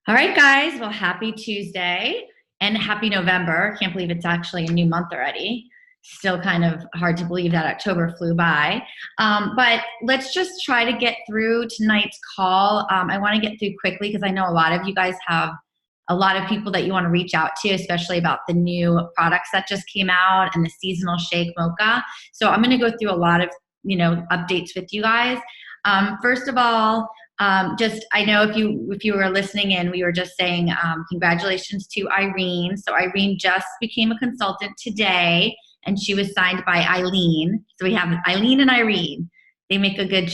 All right, guys. Well, happy Tuesday and happy November. Can't believe it's actually a new month already. Still kind of hard to believe that October flew by. But let's just try to get through tonight's call. I want to get through quickly because I know a lot of you guys have a lot of people that you want to reach out to, especially about the new products that just came out and the seasonal shake mocha. So I'm going to go through a lot of, updates with you guys. First of all, just I know if you were listening in, we were just saying congratulations to Irene. So Irene just became a consultant today, and she was signed by Eileen. So we have Eileen and Irene. They make a good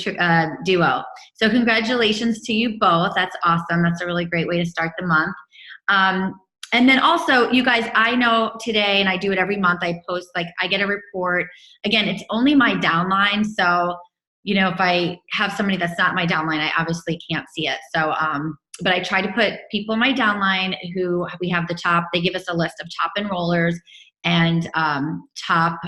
duo. So congratulations to you both. That's awesome. That's a really great way to start the month. And then also, you guys, I know today, and I do it every month, I post, I get a report. Again, it's only my downline, so if I have somebody that's not my downline, I obviously can't see it. So, but I try to put people in my downline who we have they give us a list of top enrollers and top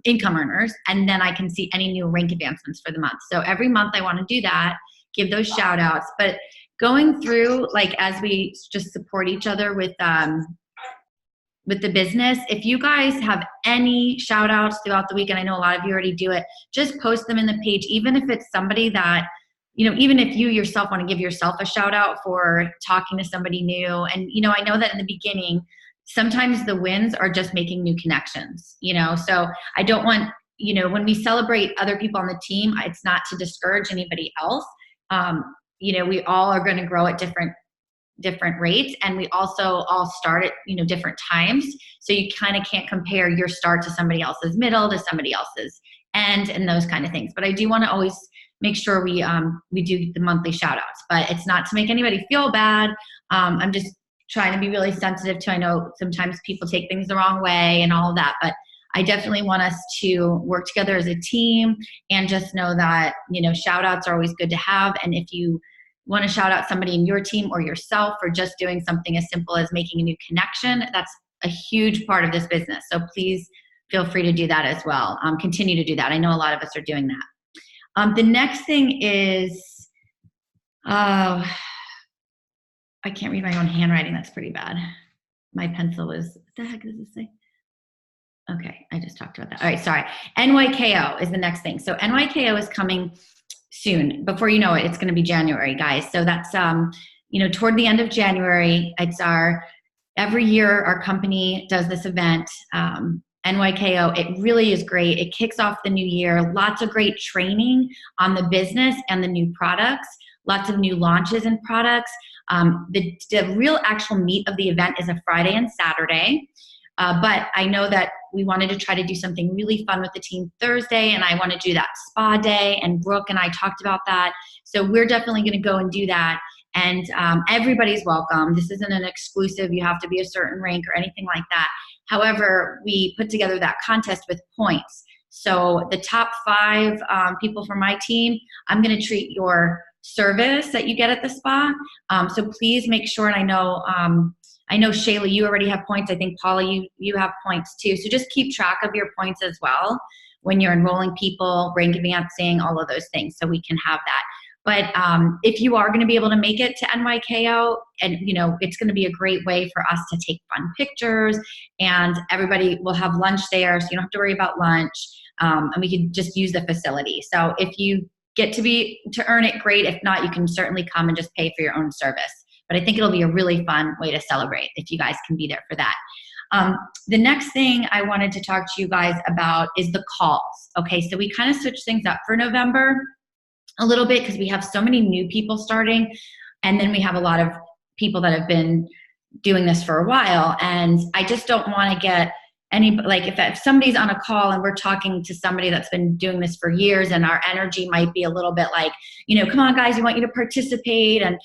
income earners, and then I can see any new rank advancements for the month. So every month I want to do that, give those shout outs. But going through, as we just support each other with the business, if you guys have any shout outs throughout the week, and I know a lot of you already do it, just post them in the page, even if it's somebody that, even if you yourself want to give yourself a shout out for talking to somebody new. And, I know that in the beginning, sometimes the wins are just making new connections, so I don't want, when we celebrate other people on the team, it's not to discourage anybody else. We all are going to grow at different rates, and we also all start at different times, so you kind of can't compare your start to somebody else's middle to somebody else's end and those kind of things. But I do want to always make sure we do the monthly shout outs, but it's not to make anybody feel bad. I'm just trying to be really sensitive to, I know sometimes people take things the wrong way and all of that, but I definitely want us to work together as a team and just know that shout outs are always good to have. And if you want to shout out somebody in your team or yourself for just doing something as simple as making a new connection, that's a huge part of this business. So please feel free to do that as well. Continue to do that. I know a lot of us are doing that. The next thing is, I can't read my own handwriting. That's pretty bad. My pencil is, what the heck does this say? Okay, I just talked about that. All right, sorry. NYKO is the next thing. So NYKO is coming soon. Before you know it, it's going to be January, guys. So that's, toward the end of January. It's every year our company does this event, NYKO. It really is great. It kicks off the new year. Lots of great training on the business and the new products. Lots of new launches and products. The real actual meat of the event is a Friday and Saturday. But I know that we wanted to try to do something really fun with the team Thursday, and I want to do that spa day, and Brooke and I talked about that. So we're definitely going to go and do that, and everybody's welcome. This isn't an exclusive, you have to be a certain rank or anything like that. However, we put together that contest with points. So the top 5 people from my team, I'm going to treat your service that you get at the spa. So please make sure, and I know Shayla, you already have points. I think Paula, you have points too. So just keep track of your points as well when you're enrolling people, rank advancing, all of those things, so we can have that. But if you are going to be able to make it to NYKO, and it's going to be a great way for us to take fun pictures, and everybody will have lunch there, so you don't have to worry about lunch, and we can just use the facility. So if you get to earn it, great. If not, you can certainly come and just pay for your own service. But I think it'll be a really fun way to celebrate if you guys can be there for that. The next thing I wanted to talk to you guys about is the calls. Okay, so we kind of switched things up for November a little bit because we have so many new people starting, and then we have a lot of people that have been doing this for a while, and I just don't want to get if somebody's on a call and we're talking to somebody that's been doing this for years, and our energy might be a little bit come on guys, we want you to participate, and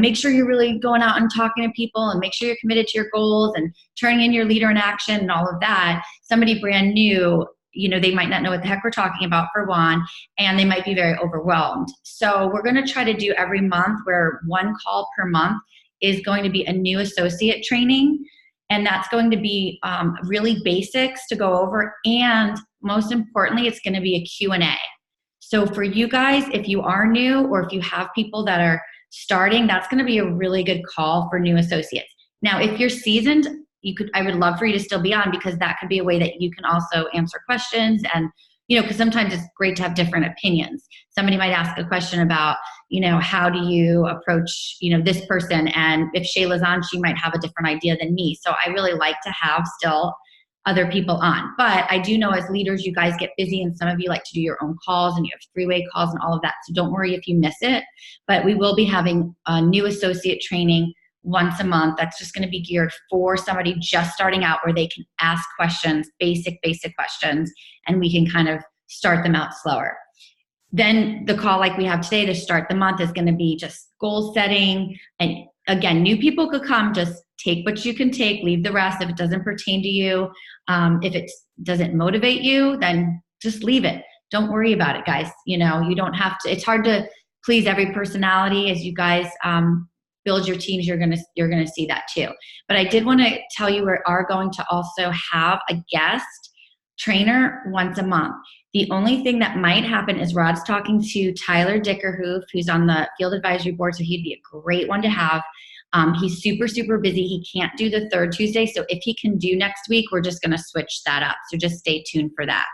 make sure you're really going out and talking to people, and make sure you're committed to your goals and turning in your leader in action and all of that. Somebody brand new, they might not know what the heck we're talking about, for one, and they might be very overwhelmed. So we're going to try to do every month where one call per month is going to be a new associate training. And that's going to be really basics to go over. And most importantly, it's going to be a Q&A. So for you guys, if you are new, or if you have people that are starting, that's going to be a really good call for new associates. Now, if you're seasoned, I would love for you to still be on, because that could be a way that you can also answer questions. And, because sometimes it's great to have different opinions. Somebody might ask a question about, how do you approach, this person? And if Shayla's on, she might have a different idea than me. So I really like to have still other people on. But I do know as leaders, you guys get busy, and some of you like to do your own calls, and you have three-way calls and all of that. So don't worry if you miss it. But we will be having a new associate training once a month. That's just going to be geared for somebody just starting out, where they can ask questions, basic questions, and we can kind of start them out slower. Then the call like we have today to start the month is going to be just goal setting. And again, new people could come, just take what you can take, leave the rest if it doesn't pertain to you. If it doesn't motivate you, then just leave it. Don't worry about it, guys. You don't have to. It's hard to please every personality. As you guys build your teams, you're gonna see that too. But I did want to tell you, we are going to also have a guest trainer once a month. The only thing that might happen is Rod's talking to Tyler Dickerhoof, who's on the field advisory board, so he'd be a great one to have. He's super busy. He can't do the third Tuesday, so if he can do next week, we're just going to switch that up. So just stay tuned for that.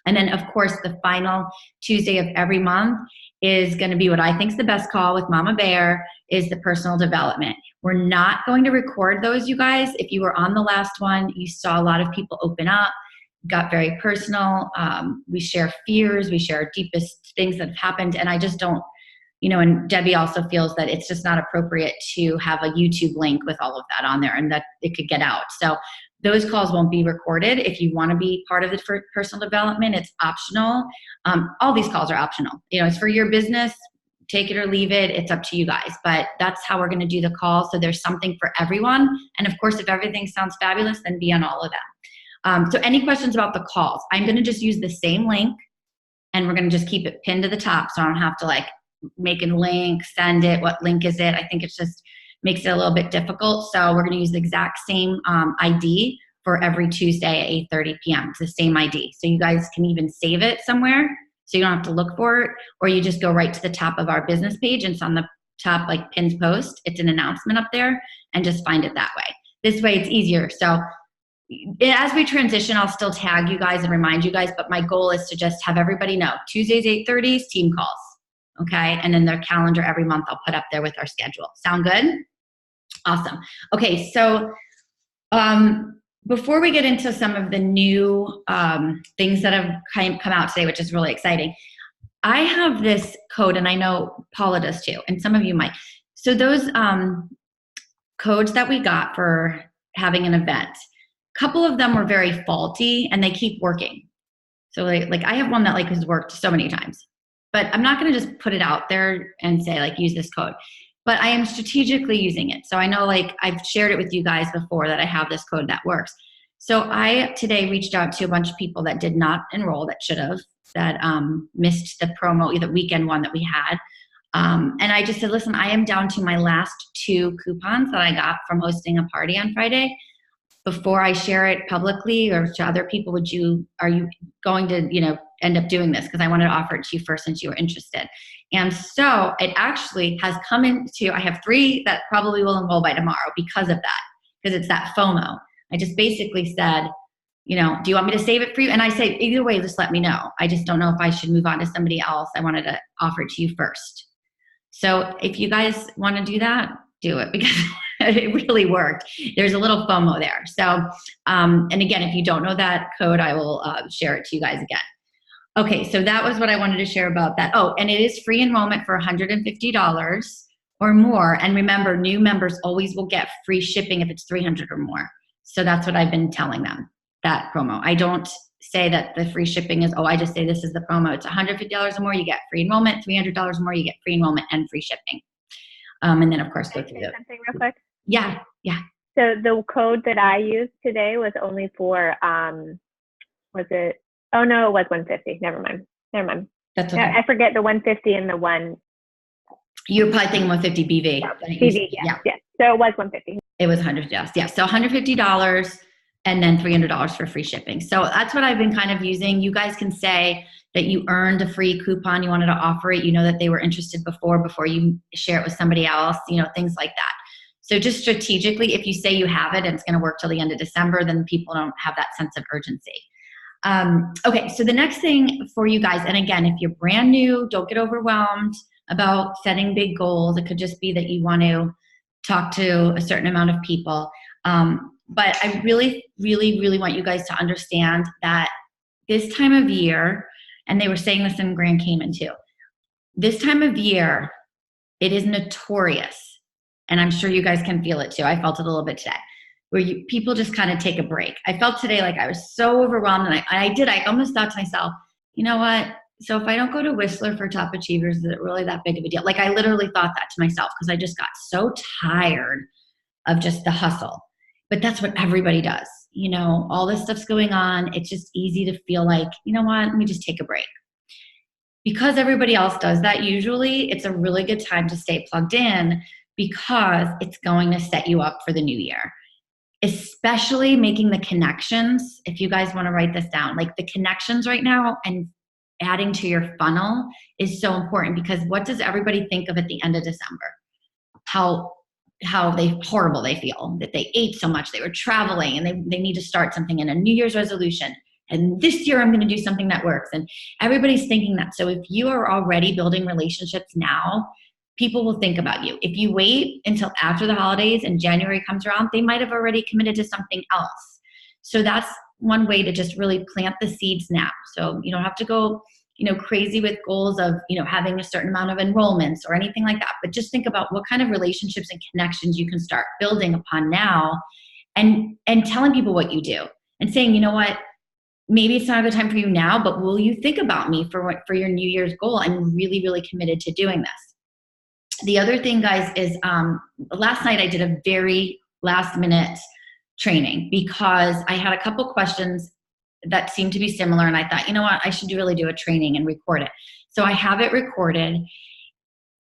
And then, of course, the final Tuesday of every month is going to be what I think is the best call with Mama Bear, is the personal development. We're not going to record those, you guys. If you were on the last one, you saw a lot of people open up, got very personal. We share fears. We share our deepest things that have happened. And I just don't, and Debbie also feels that it's just not appropriate to have a YouTube link with all of that on there, and that it could get out. So those calls won't be recorded. If you want to be part of the personal development, it's optional. All these calls are optional. It's for your business. Take it or leave it. It's up to you guys. But that's how we're going to do the call. So there's something for everyone. And of course, if everything sounds fabulous, then be on all of them. So any questions about the calls? I'm going to just use the same link, and we're going to just keep it pinned to the top, so I don't have to make a link, send it. What link is it? I think it just makes it a little bit difficult. So we're going to use the exact same ID for every Tuesday at 8:30 p.m. It's the same ID. So you guys can even save it somewhere, so you don't have to look for it, or you just go right to the top of our business page, and it's on the top, pinned post. It's an announcement up there, and just find it that way. This way it's easier. So as we transition, I'll still tag you guys and remind you guys, but my goal is to just have everybody know Tuesdays 8:30 is team calls. Okay, and then their calendar every month I'll put up there with our schedule. Sound good? Awesome. Okay, so before we get into some of the new things that have come out today, which is really exciting, I have this code, and I know Paula does too, and some of you might. So those codes that we got for having an event, a couple of them were very faulty, and they keep working. So like I have one that has worked so many times. But I'm not going to just put it out there and say use this code. But I am strategically using it. So I know I've shared it with you guys before that I have this code that works. So I today reached out to a bunch of people that did not enroll, that should have, that missed the promo, the weekend one that we had. And I just said, listen, I am down to my last 2 coupons that I got from hosting a party on Friday. Before I share it publicly or to other people, are you going to, end up doing this? Because I wanted to offer it to you first since you were interested. And so it actually has come into, I have 3 that probably will enroll by tomorrow because of that, because it's that FOMO. I just basically said, do you want me to save it for you? And I say, either way, just let me know. I just don't know if I should move on to somebody else. I wanted to offer it to you first. So if you guys want to do that, do it, because it really worked. There's a little FOMO there. So, and again, if you don't know that code, I will share it to you guys again. Okay, so that was what I wanted to share about that. Oh, and it is free enrollment for $150 or more. And remember, new members always will get free shipping if it's $300 or more. So that's what I've been telling them, that promo. I don't say that the free shipping is, I just say this is the promo. It's $150 or more, you get free enrollment. $300 or more, you get free enrollment and free shipping. And then, of course, go through something real quick. Yeah. So the code that I used today was only for, was it? Oh, no, it was 150. Never mind. That's okay. I forget the 150 and the one. You're probably thinking 150 BV. BV, yeah. So it was 150. It was $100, yeah. So $150 and then $300 for free shipping. So that's what I've been kind of using. You guys can say that you earned a free coupon, you wanted to offer it, you know that they were interested before you share it with somebody else, you know, things like that. So just strategically, if you say you have it and it's going to work till the end of December, then people don't have that sense of urgency. Okay, so the next thing for you guys, and again, if you're brand new, don't get overwhelmed about setting big goals. It could just be that you want to talk to a certain amount of people. But I really, really, really want you guys to understand that this time of year, and they were saying this in Grand Cayman too, this time of year, it is notorious, and I'm sure you guys can feel it too. I felt it a little bit today, where people just kind of take a break. I felt today like I was so overwhelmed, and I almost thought to myself, you know what? So if I don't go to Whistler for Top Achievers, is it really that big of a deal? Like I literally thought that to myself because I just got so tired of just the hustle. But that's what everybody does. You know, all this stuff's going on. It's just easy to feel like, you know what? Let me just take a break. Because everybody else does that, usually it's a really good time to stay plugged in because it's going to set you up for the new year. Especially making the connections. If you guys want to write this down, like the connections right now and adding to your funnel is so important, because what does everybody think of at the end of December? How horrible they feel that they ate so much, they were traveling, and they need to start something in a New Year's resolution. And this year I'm going to do something that works. And everybody's thinking that. So if you are already building relationships now, people will think about you. If you wait until after the holidays and January comes around, they might have already committed to something else. So that's one way to just really plant the seeds now. So you don't have to go, you know, crazy with goals of, you know, having a certain amount of enrollments or anything like that. But just think about what kind of relationships and connections you can start building upon now, and telling people what you do and saying, you know what, maybe it's not a good time for you now, but will you think about me for your New Year's goal? I'm really, really committed to doing this. The other thing, guys, is last night I did a very last minute training because I had a couple questions that seemed to be similar, and I thought, you know what, I should really do a training and record it. So I have it recorded.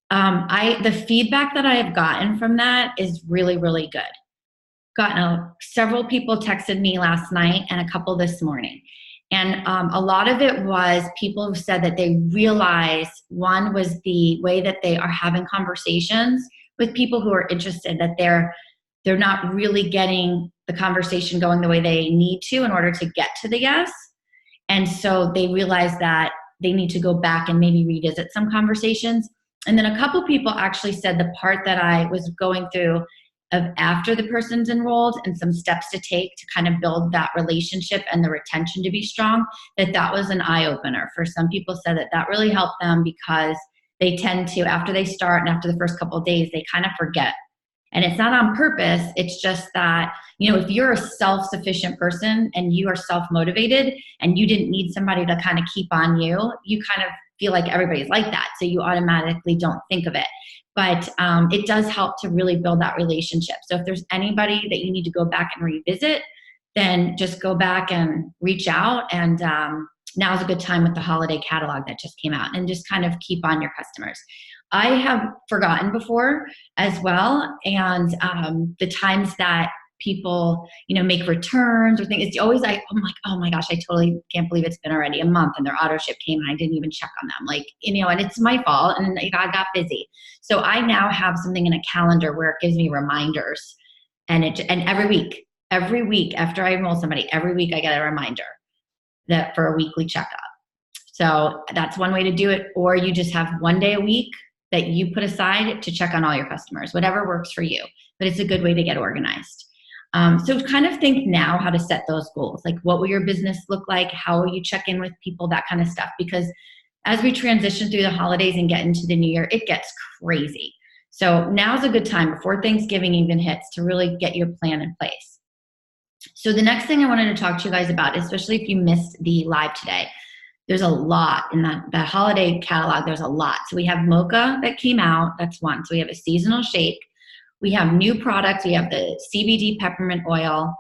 The feedback that I have gotten from that is really, really good. Several people texted me last night and a couple this morning. And a lot of it was people who said that they realized, one was the way that they are having conversations with people who are interested, that they're not really getting the conversation going the way they need to in order to get to the yes. And so they realized that they need to go back and maybe revisit some conversations. And then a couple people actually said the part that I was going through of after the person's enrolled and some steps to take to kind of build that relationship and the retention to be strong, that was an eye-opener. For some people said that really helped them because they tend to, after they start and after the first couple of days, they kind of forget. And it's not on purpose. It's just that, you know, if you're a self-sufficient person and you are self-motivated and you didn't need somebody to kind of keep on you, you kind of feel like everybody's like that. So you automatically don't think of it. But it does help to really build that relationship. So if there's anybody that you need to go back and revisit, then just go back and reach out. And now's a good time with the holiday catalog that just came out, and just kind of keep on your customers. I have forgotten before as well. And the times that people, you know, make returns or things, it's always like, I'm like, oh my gosh, I totally can't believe it's been already a month and their auto ship came and I didn't even check on them. Like, you know, and it's my fault, and I got busy. So I now have something in a calendar where it gives me reminders, and every week after I enroll somebody, every week I get a reminder that for a weekly checkup. So that's one way to do it. Or you just have one day a week that you put aside to check on all your customers, whatever works for you. But it's a good way to get organized. So kind of think now how to set those goals. Like, what will your business look like? How will you check in with people? That kind of stuff. Because as we transition through the holidays and get into the new year, it gets crazy. So now's a good time before Thanksgiving even hits to really get your plan in place. So the next thing I wanted to talk to you guys about, especially if you missed the live today, there's a lot in that holiday catalog. There's a lot. So we have mocha that came out. That's one. So we have a seasonal shake. We have new products. We have the CBD peppermint oil,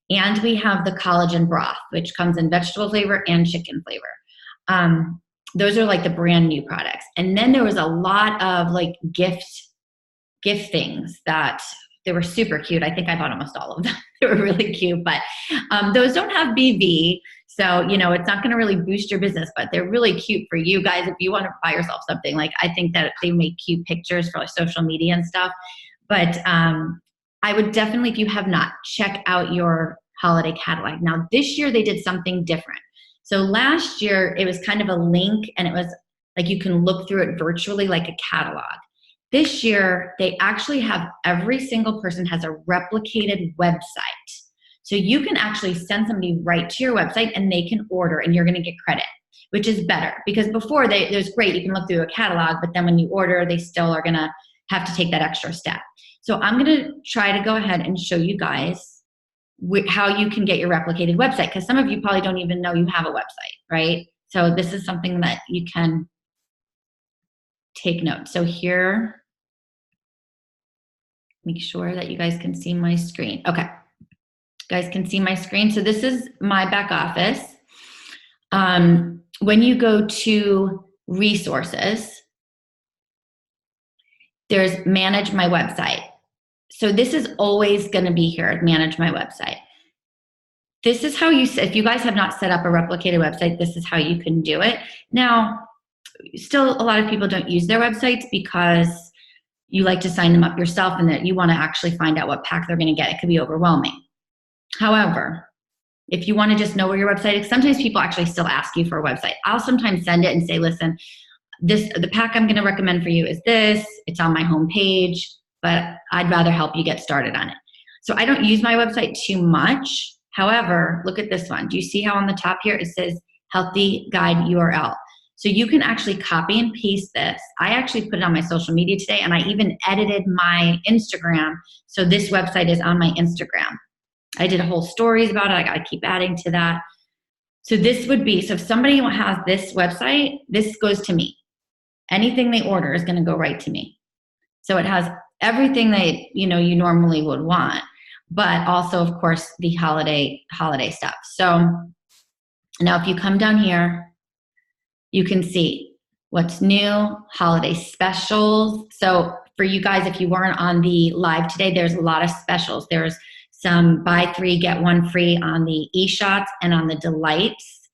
and we have the collagen broth, which comes in vegetable flavor and chicken flavor. Those are like the brand new products. And then there was a lot of like gift things that they were super cute. I think I bought almost all of them. They were really cute, but those don't have BV. So, you know, it's not going to really boost your business, but they're really cute for you guys. If you want to buy yourself something, like I think that they make cute pictures for like social media and stuff. But I would definitely, if you have not, check out your holiday catalog. Now, this year they did something different. So last year it was kind of a link and it was like you can look through it virtually like a catalog. This year they actually have every single person has a replicated website. So you can actually send somebody right to your website and they can order and you're going to get credit, which is better because before there's great, you can look through a catalog, but then when you order, they still are going to have to take that extra step. So I'm going to try to go ahead and show you guys how you can get your replicated website, because some of you probably don't even know you have a website, right? So this is something that you can take note. So here, make sure that you guys can see my screen. Okay, you guys can see my screen. So this is my back office. When you go to resources, there's manage my website. So this is always going to be here, manage my website. This is how you, if you guys have not set up a replicated website, this is how you can do it. Now, still a lot of people don't use their websites because you like to sign them up yourself and that you want to actually find out what pack they're going to get. It could be overwhelming. However, if you want to just know where your website is, sometimes people actually still ask you for a website. I'll sometimes send it and say, listen, the pack I'm going to recommend for you is this. It's on my homepage, but I'd rather help you get started on it. So I don't use my website too much. However, look at this one. Do you see how on the top here it says healthy guide URL? So you can actually copy and paste this. I actually put it on my social media today, and I even edited my Instagram. So this website is on my Instagram. I did a whole stories about it. I got to keep adding to that. So this would be, so if somebody has this website, this goes to me. Anything they order is going to go right to me. So it has everything that you normally would want, but also, of course, the holiday stuff. So now if you come down here, you can see what's new, holiday specials. So for you guys, if you weren't on the live today, there's a lot of specials. There's some buy 3, get 1 free on the eShots and on the Delights.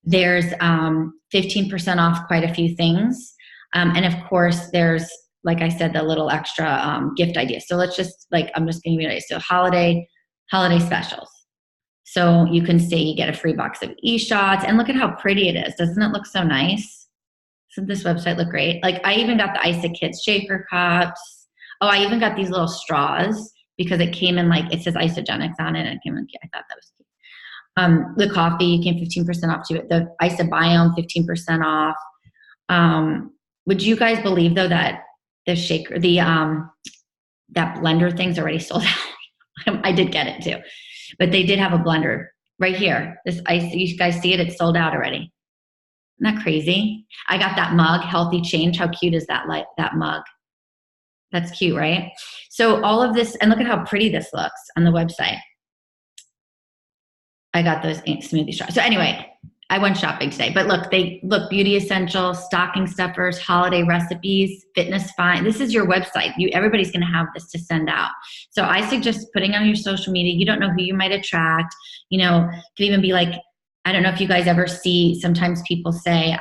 There's 15% off quite a few things. And of course, there's, like I said, the little extra gift ideas. So let's just, I'm just going to give you so holiday specials. So you can say you get a free box of eShots, and look at how pretty it is. Doesn't it look so nice? Doesn't this website look great? Like I even got the Isa Kids Shaker cups. Oh, I even got these little straws because it came in it says isogenics on it. And it came in, I thought that was cute. The coffee came 15% off to it. The Isa Biome, 15% off. Would you guys believe though that the shaker, that blender thing's already sold out? I did get it too, but they did have a blender right here. This ice, you guys see it? It's sold out already. Isn't that crazy? I got that mug, Healthy Change. How cute is that mug? That's cute, right? So all of this, and look at how pretty this looks on the website. I got those smoothie straws. So anyway, I went shopping today, but look, beauty essentials, stocking stuffers, holiday recipes, fitness find. This is your website. Everybody's going to have this to send out. So I suggest putting on your social media. You don't know who you might attract. It could even be like, I don't know if you guys ever see, sometimes people say,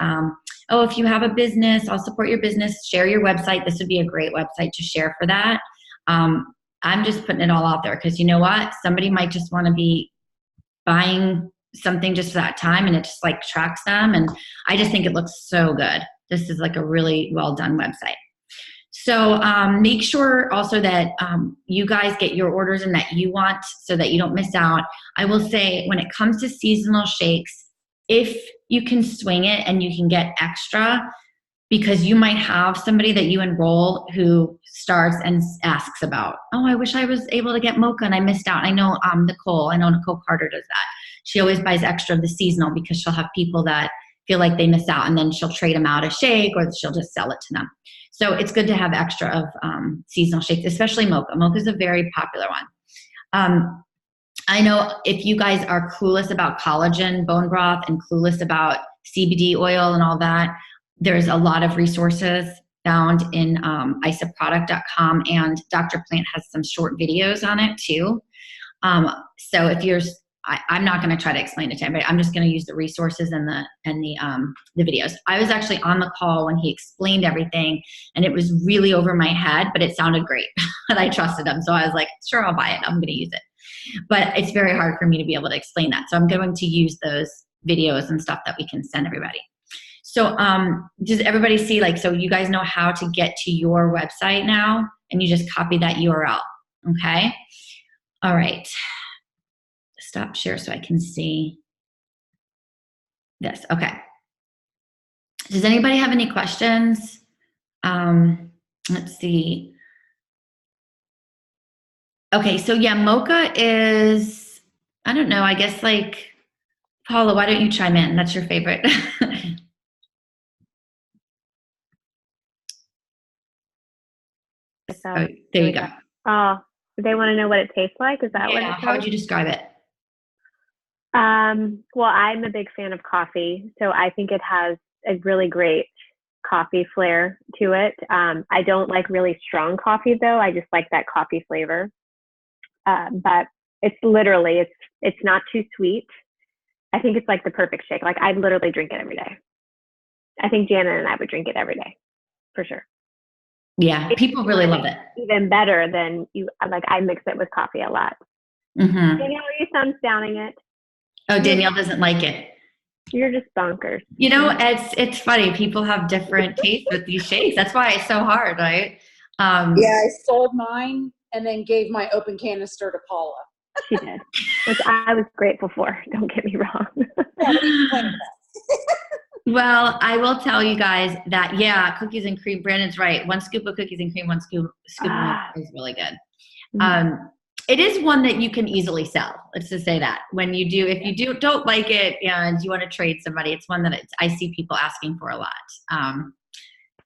oh, if you have a business, I'll support your business, share your website. This would be a great website to share for that. I'm just putting it all out there because you know what? Somebody might just want to be buying something just for that time, and it just tracks them. And I just think it looks so good. This is a really well done website. So make sure also that you guys get your orders in that you want so that you don't miss out. I will say when it comes to seasonal shakes, if you can swing it and you can get extra, because you might have somebody that you enroll who starts and asks about, oh, I wish I was able to get mocha and I missed out. I know Nicole Carter does that. She always buys extra of the seasonal because she'll have people that feel like they miss out, and then she'll trade them out a shake or she'll just sell it to them. So it's good to have extra of seasonal shakes, especially mocha. Mocha is a very popular one. I know if you guys are clueless about collagen bone broth and clueless about CBD oil and all that, there's a lot of resources found in isaproduct.com, and Dr. Plant has some short videos on it too. So if you're I'm not going to try to explain it to anybody. I'm just going to use the resources and the videos. I was actually on the call when he explained everything, and it was really over my head, but it sounded great, and I trusted him. So I was like, sure, I'll buy it. I'm going to use it. But it's very hard for me to be able to explain that. So I'm going to use those videos and stuff that we can send everybody. So does everybody see, like, so you guys know how to get to your website now, and you just copy that URL, okay? All right. Stop share so I can see this. Okay. Does anybody have any questions? Let's see. Okay, so yeah, Mocha is, I don't know, I guess like, Paula, why don't you chime in? That's your favorite. Oh, there you go. Oh, they want to know what it tastes like? Is that what it how would you describe it? Well, I'm a big fan of coffee, so I think it has a really great coffee flair to it. I don't like really strong coffee though. I just like that coffee flavor. But it's literally, it's not too sweet. I think it's like the perfect shake. Like I literally drink it every day. I think Janet and I would drink it every day, for sure. Yeah, people really love it. Even better than you, like I mix it with coffee a lot. Mm-hmm. Danielle, are you thumbs downing it? Oh, Danielle doesn't like it. You're just bonkers. You know, it's funny. People have different tastes with these shakes. That's why it's so hard, right? Yeah, I sold mine and then gave my open canister to Paula. She did, which I was grateful for. Don't get me wrong. Well, I will tell you guys that, yeah, cookies and cream, Brandon's right. 1 scoop of cookies and cream, 1 scoop of milk is really good. It is one that you can easily sell. Let's just say that. When you do, if you don't like it and you want to trade somebody, it's one that I see people asking for a lot.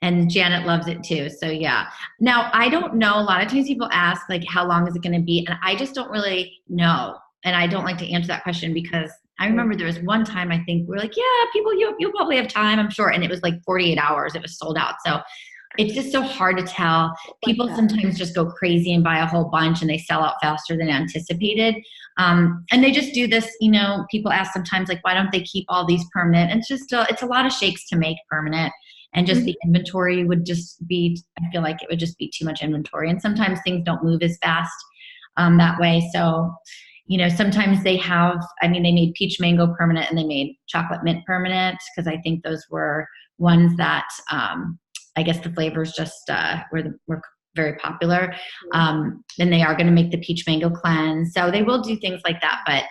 And Janet loves it too. So yeah. Now, I don't know. A lot of times people ask, like, how long is it going to be? And I just don't really know. And I don't like to answer that question because I remember there was one time I think we're like, yeah, people, you'll probably have time, I'm sure. And it was like 48 hours. It was sold out. So it's just so hard to tell. People sometimes just go crazy and buy a whole bunch and they sell out faster than anticipated. And they just do this, you know, people ask sometimes like, why don't they keep all these permanent? And it's just, it's a lot of shakes to make permanent. And just the inventory would just be, I feel like it would just be too much inventory. And sometimes things don't move as fast that way. So, you know, sometimes they have, I mean, they made peach mango permanent and they made chocolate mint permanent because I think those were ones that I guess the flavors just were very popular. Then they are going to make the peach mango cleanse. So they will do things like that. But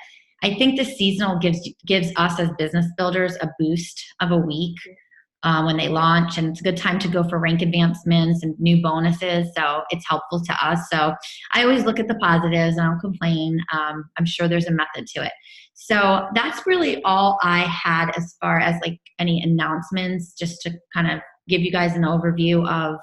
I think the seasonal gives us as business builders a boost of a week when they launch, and it's a good time to go for rank advancements and new bonuses. So it's helpful to us. So I always look at the positives and I don't complain. I'm sure there's a method to it. So that's really all I had as far as like any announcements, just to kind of give you guys an overview of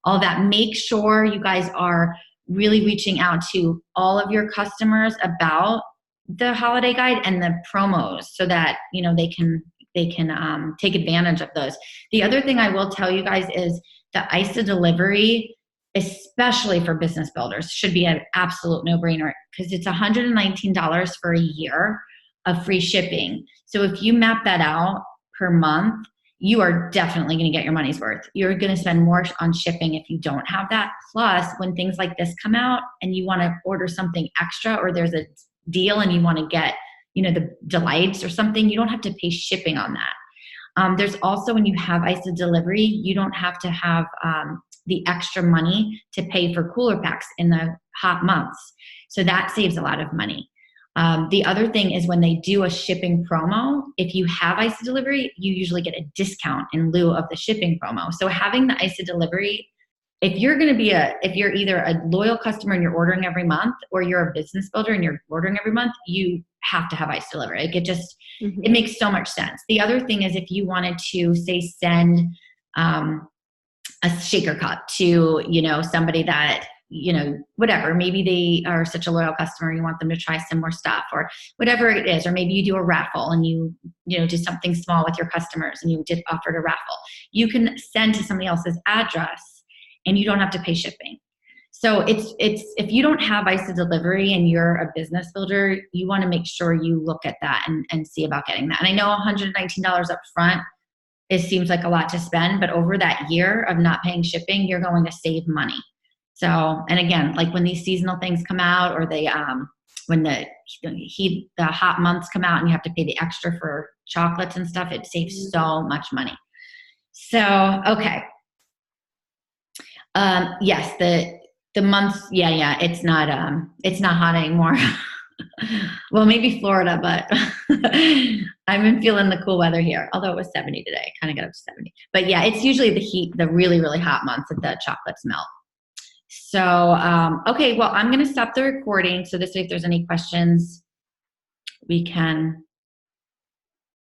all that. Make sure you guys are really reaching out to all of your customers about the holiday guide and the promos so that, you know, they can take advantage of those. The other thing I will tell you guys is the ISA delivery, especially for business builders, should be an absolute no-brainer because it's $119 for a year of free shipping. So if you map that out per month, you are definitely going to get your money's worth. You're going to spend more on shipping if you don't have that. Plus, when things like this come out and you want to order something extra or there's a deal and you want to get, you know, the delights or something, you don't have to pay shipping on that. There's also, when you have ISA delivery, you don't have to have the extra money to pay for cooler packs in the hot months. So that saves a lot of money. The other thing is when they do a shipping promo, if you have ISA delivery, you usually get a discount in lieu of the shipping promo. So having the ISA delivery, if you're either a loyal customer and you're ordering every month, or you're a business builder and you're ordering every month, you have to have ICE delivery. Like it makes so much sense. The other thing is if you wanted to say send a shaker cup to, you know, somebody that, you know, whatever, maybe they are such a loyal customer, you want them to try some more stuff or whatever it is, or maybe you do a raffle and you know, do something small with your customers and you did offer a raffle. You can send to somebody else's address and you don't have to pay shipping. So it's if you don't have ICE delivery and you're a business builder, you want to make sure you look at that and see about getting that. And I know $119 up front, it seems like a lot to spend, but over that year of not paying shipping, you're going to save money. So, and again, like when these seasonal things come out, or they when the hot months come out and you have to pay the extra for chocolates and stuff, it saves so much money. So, okay. Yes, the months, yeah, it's not hot anymore. Well, maybe Florida, but I've been feeling the cool weather here. Although it was 70 today, kind of got up to 70. But yeah, it's usually the heat, the really, really hot months that the chocolates melt. So, okay, well, I'm going to stop the recording. So this way, if there's any questions, we can